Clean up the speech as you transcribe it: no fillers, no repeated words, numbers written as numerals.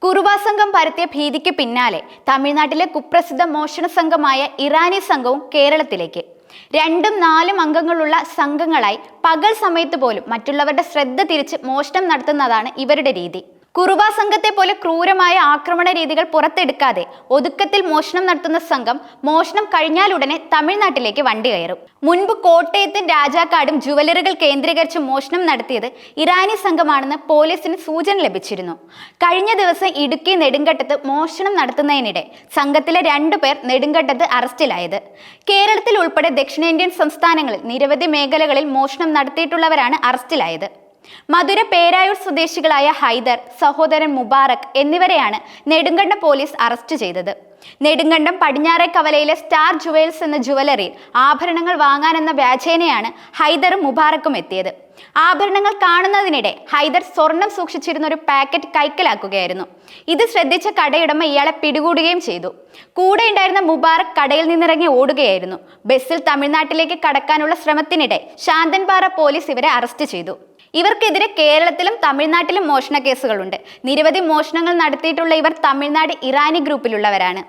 കുറുവാ സംഘം പരത്തിയ ഭീതിക്ക് പിന്നാലെ തമിഴ്നാട്ടിലെ കുപ്രസിദ്ധ മോഷണ സംഘമായ ഇറാനി സംഘവും കേരളത്തിലേക്ക്. 2ഉം 4ഉം അംഗങ്ങളുള്ള സംഘങ്ങളായി പകൽ സമയത്ത് പോലും മറ്റുള്ളവരുടെ ശ്രദ്ധ തിരിച്ച് മോഷണം നടത്തുന്നതാണ് ഇവരുടെ രീതി. കുറുവാ സംഘത്തെ പോലെ ക്രൂരമായ ആക്രമണ രീതികൾ പുറത്തെടുക്കാതെ ഒതുക്കത്തിൽ മോഷണം നടത്തുന്ന സംഘം മോഷണം കഴിഞ്ഞാലുടനെ തമിഴ്നാട്ടിലേക്ക് വണ്ടി കയറും. മുൻപ് കോട്ടയത്തും രാജാക്കാടും ജുവലറികൾ കേന്ദ്രീകരിച്ച് മോഷണം നടത്തിയത് ഇറാനി സംഘമാണെന്ന് പോലീസിന് സൂചന ലഭിച്ചിരുന്നു. കഴിഞ്ഞ ദിവസം ഇടുക്കി നെടുങ്കണ്ടത്ത് മോഷണം നടത്തുന്നതിനിടെ സംഘത്തിലെ 2 പേർ നെടുങ്കണ്ടത്ത് അറസ്റ്റിലായത്. കേരളത്തിൽ ഉൾപ്പെടെ ദക്ഷിണേന്ത്യൻ സംസ്ഥാനങ്ങളിൽ നിരവധി മേഖലകളിൽ മോഷണം നടത്തിയിട്ടുള്ളവരാണ് അറസ്റ്റിലായത്. മധുര പേരായൂർ സ്വദേശികളായ ഹൈദർ, സഹോദരൻ മുബാറക് എന്നിവരെയാണ് നെടുങ്കണ്ടം പോലീസ് അറസ്റ്റ് ചെയ്തത്. നെടുങ്കണ്ടം പടിഞ്ഞാറേക്കവലയിലെ സ്റ്റാർ ജുവൽസ് എന്ന ജുവലറിയിൽ ആഭരണങ്ങൾ വാങ്ങാനെന്ന വ്യാജേനയാണ് ഹൈദറും മുബാറക്കും എത്തിയത്. ആഭരണങ്ങൾ കാണുന്നതിനിടെ ഹൈദർ സ്വർണം സൂക്ഷിച്ചിരുന്ന ഒരു പാക്കറ്റ് കൈക്കലാക്കുകയായിരുന്നു. ഇത് ശ്രദ്ധിച്ച കടയുടമ ഇയാളെ പിടികൂടുകയും ചെയ്തു. കൂടെ ഉണ്ടായിരുന്ന മുബാറക് കടയിൽ നിന്നിറങ്ങി ഓടുകയായിരുന്നു. ബസ്സിൽ തമിഴ്നാട്ടിലേക്ക് കടക്കാനുള്ള ശ്രമത്തിനിടെ ശാന്തൻപാറ പോലീസ് ഇവരെ അറസ്റ്റ് ചെയ്തു. ഇവർക്കെതിരെ കേരളത്തിലും തമിഴ്നാട്ടിലും മോഷണ കേസുകളുണ്ട്. നിരവധി മോഷണങ്ങൾ നടത്തിയിട്ടുള്ള ഇവർ തമിഴ്നാട് ഇറാനി ഗ്രൂപ്പിലുള്ളവരാണ്.